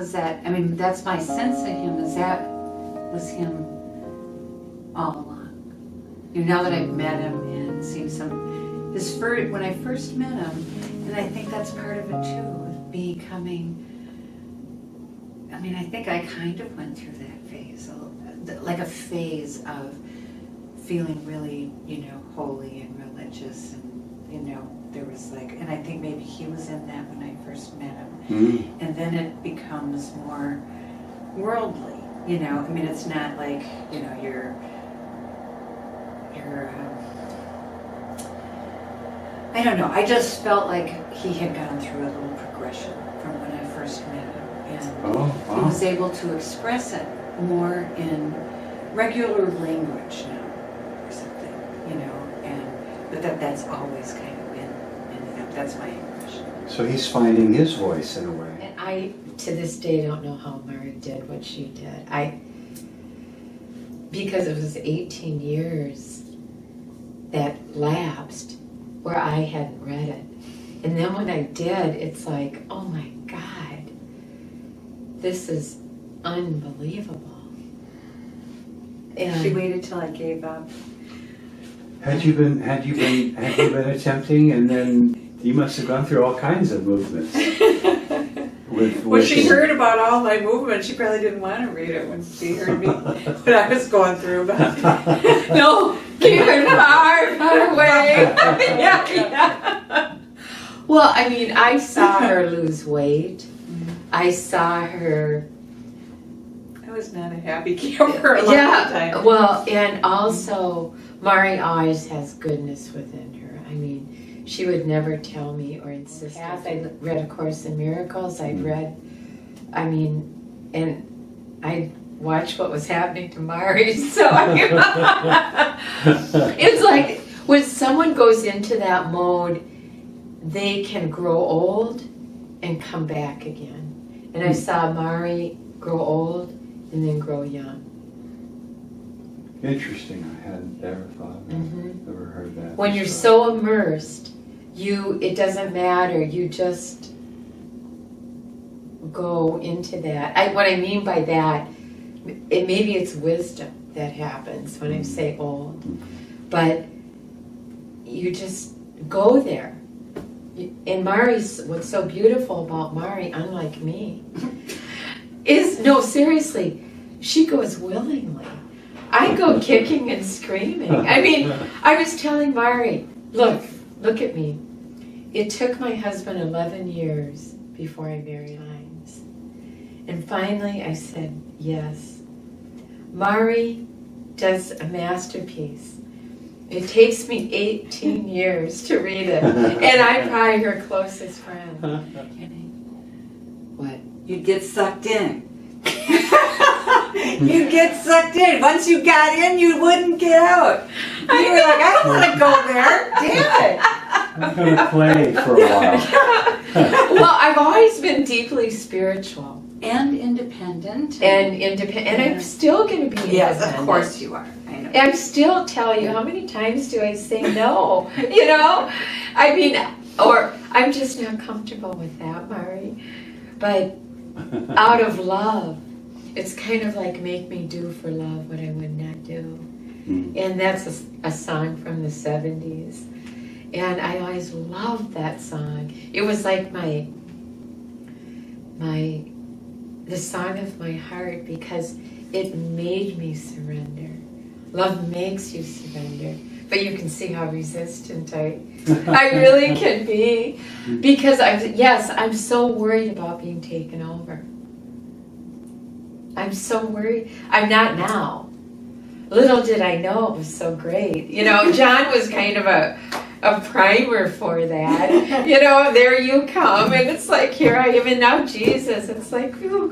was that, I mean, that's my sense of him, is that was him all along. You know, now that I've met him and seen some, when I first met him, and I think that's part of it too, becoming, I mean, I think I kind of went through that phase, like a phase of feeling really, you know, holy and religious, and, you know, there was like, and I think maybe he was in that when I first met him. Mm. And then it becomes more worldly, you know, I mean, it's not like, you know, you're I don't know, I just felt like he had gone through a little progression from when I first met him, and he was able to express it more in regular language now, or something, you know, but that's always kind of been in him, that's my impression. So he's finding his voice in a way. And I, to this day, don't know how Mari did what she did. Because it was 18 years that lapsed where I hadn't read it. And then when I did, it's like, oh my God, this is unbelievable. And She waited till I gave up. Had you been attempting, and then you must have gone through all kinds of movements. Well, she heard about all my movements. She probably didn't want to read it when she heard me, what I was going through. But no, keep it far, far away. Yeah. Well, I mean, I saw her lose weight. I saw her. I was not a happy camper a lot of the time. Well, and also, Mari always has goodness within her. I mean, she would never tell me or insist. I read A Course in Miracles. I'd read, I mean, and I watched what was happening to Mari. So it's like when someone goes into that mode, they can grow old and come back again. And I saw Mari grow old and then grow young. Interesting. I hadn't ever thought of that. Never heard that. When you're so immersed, it doesn't matter. You just go into that. What I mean by that, maybe it's wisdom that happens when I say old, but you just go there. And Mari's, what's so beautiful about Mari, unlike me, is, no, seriously, she goes willingly. I go kicking and screaming. I mean, I was telling Mari, look at me. It took my husband 11 years before I married Hines. And finally I said, yes. Mari does a masterpiece. It takes me 18 years to read it. And I'm probably her closest friend. What? You'd get sucked in. You'd get sucked in. Once you got in, you wouldn't get out. You were like, I don't want to go there. Damn it. I'm going to play for a while. Well, I've always been deeply spiritual. And independent. And I'm still going to be independent. Yes, of course you are. I know. I still tell you, how many times do I say no? You know? I mean, or I'm just not comfortable with that, Mari. But out of love, it's kind of like make me do for love what I would not do. And that's a song from the 70s. And I always loved that song. It was like the song of my heart, because it made me surrender. Love makes you surrender. But you can see how resistant I really can be. Because I'm so worried about being taken over. I'm so worried. I'm not now. Little did I know it was so great. You know, John was kind of a primer for that. You know, there you come, and it's like, here I am, and now Jesus. It's like, whew.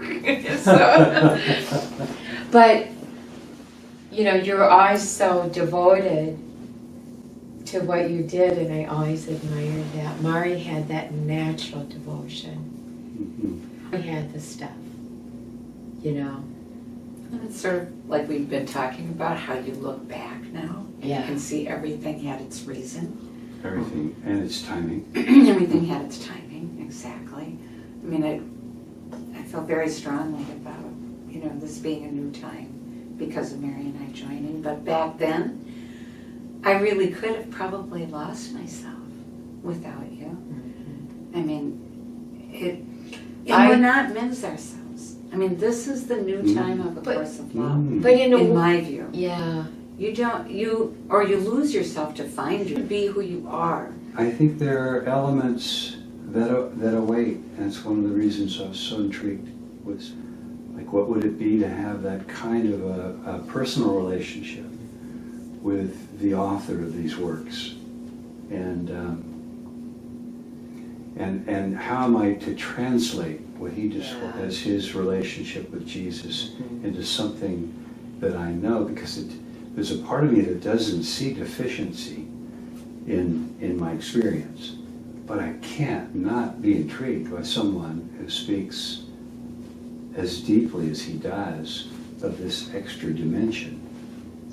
So, but, you know, you're always so devoted to what you did, and I always admired that. Mari had that natural devotion. I had the stuff, you know. And it's sort of like we've been talking about, how you look back now. And you can see everything had its reason. Everything and its timing. Everything had its timing, exactly. I mean, I feel very strongly about, this being a new time because of Mary and I joining. But back then, I really could have probably lost myself without you. I mean, we're not men's ourselves. I mean, this is the new time of the course of love. But in my view, yeah, you lose yourself to find you, to be who you are. I think there are elements that await, and it's one of the reasons I was so intrigued with, like, what would it be to have that kind of a personal relationship with the author of these works, and how am I to translate what he described as his relationship with Jesus into something that I know, because there's a part of me that doesn't see deficiency in my experience, but I can't not be intrigued by someone who speaks as deeply as he does of this extra dimension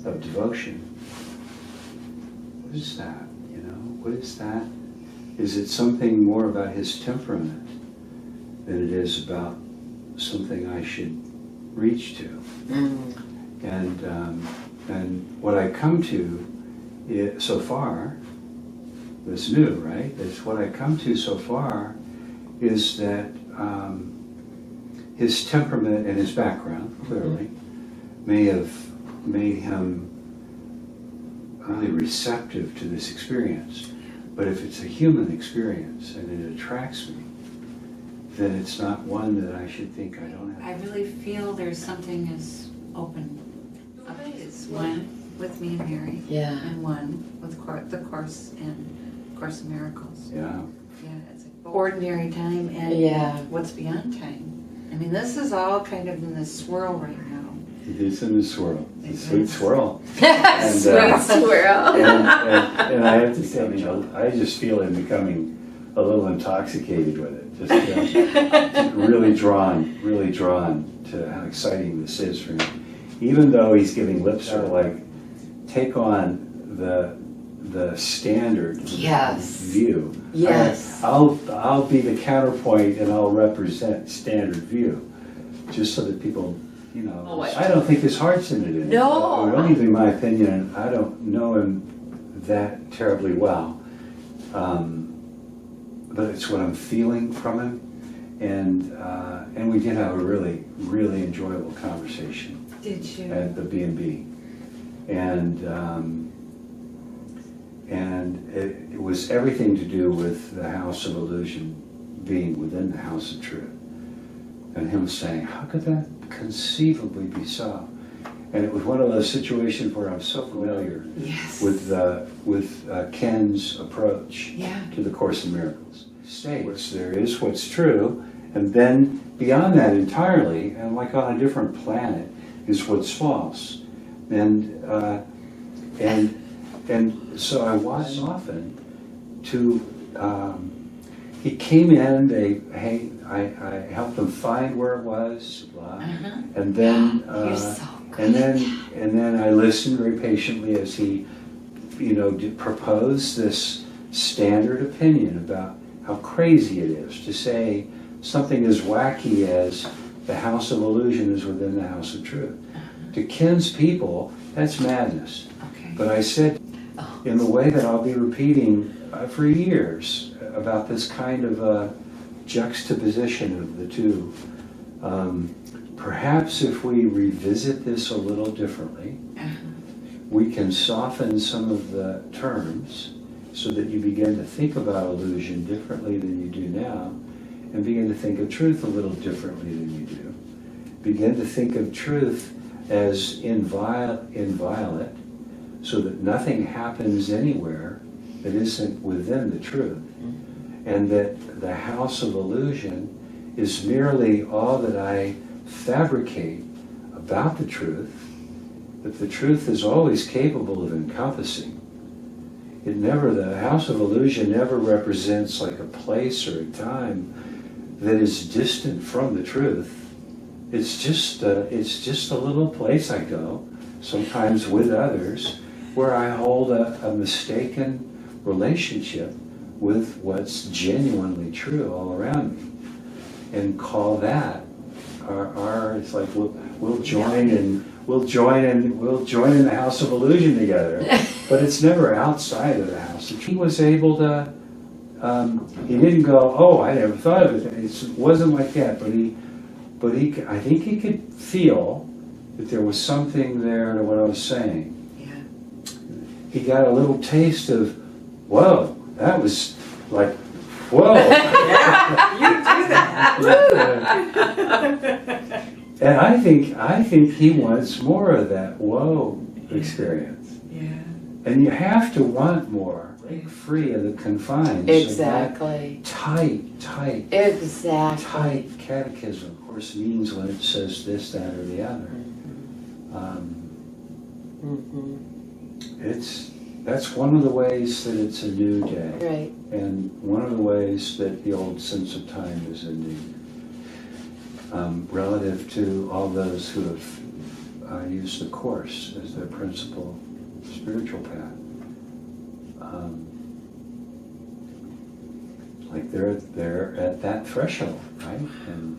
of devotion. What is that? What is that? Is it something more about his temperament than it is about something I should reach to? And what I come to so far, that's new, right? That's what I come to so far, is that his temperament and his background, clearly, may have made him really receptive to this experience. But if it's a human experience and it attracts me, then it's not one that I should think I don't have. I really feel there's something is open up his, one with me and Mary, and one with the Course and Course in Miracles. Yeah. It's like ordinary time and what's beyond time. I mean, this is all kind of in this swirl right now. It is in the swirl. It's a sweet swirl. And, sweet swirl. And I have to say, I just feel him becoming a little intoxicated with it. Just really drawn to how exciting this is for me. Even though he's giving lip service, like, take on the standard view. Yes. I'll be the counterpoint, and I'll represent standard view, just so that people, I don't think his heart's in it. No. It only be my opinion. I don't know him that terribly well, but it's what I'm feeling from him, and we did have a really, really enjoyable conversation. Did you? At the B&B, and it was everything to do with the House of Illusion being within the House of Truth, and him saying, how could that conceivably be so? And it was one of those situations where I'm so familiar with Ken's approach to the Course in Miracles. States there is what's true, and then beyond that entirely, and like on a different planet, is what's false. And so I was often to, he came in, I helped him find where it was, and then and then I listened very patiently as he, proposed this standard opinion about how crazy it is to say something as wacky as the House of Illusion is within the House of Truth. To Ken's people, that's madness. But I said, in the way that I'll be repeating for years about this kind of juxtaposition of the two, perhaps if we revisit this a little differently, we can soften some of the terms so that you begin to think about illusion differently than you do now, and begin to think of truth a little differently than you do. Begin to think of truth as inviolate, so that nothing happens anywhere that isn't within the truth. And that the House of Illusion is merely all that I fabricate about the truth, that the truth is always capable of encompassing. The House of Illusion never represents like a place or a time that is distant from the truth. It's just a little place I go, sometimes with others, where I hold a mistaken relationship with what's genuinely true all around me, and call that it's like we'll join and we'll join in the House of Illusion together, but it's never outside of the house. He was able to. He didn't go, oh, I never thought of it. It wasn't like that, but I think he could feel that there was something there to what I was saying. Yeah. He got a little taste of, whoa, that was like, whoa. Yeah, you do that. And I think he wants more of that whoa experience. Yeah. And you have to want more. Break free of the confines. Exactly. Of that tight Exactly. catechism. Of course, means when it says this, that, or the other. That's one of the ways that it's a new day. Right. And one of the ways that the old sense of time is ending, relative to all those who have used the Course as their principal spiritual path. Like they're at that threshold, right? And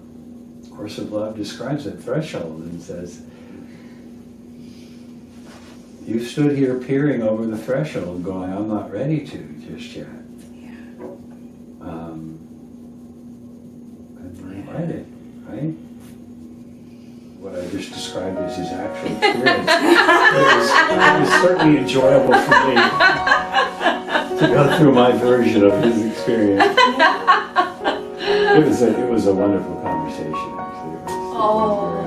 Course of Love describes that threshold and says, you stood here peering over the threshold going, I'm not ready to just yet. And we're invited, right? What I just described as his actual experience. It was certainly enjoyable for me to go through my version of his experience. It was a wonderful conversation, actually. It was Oh.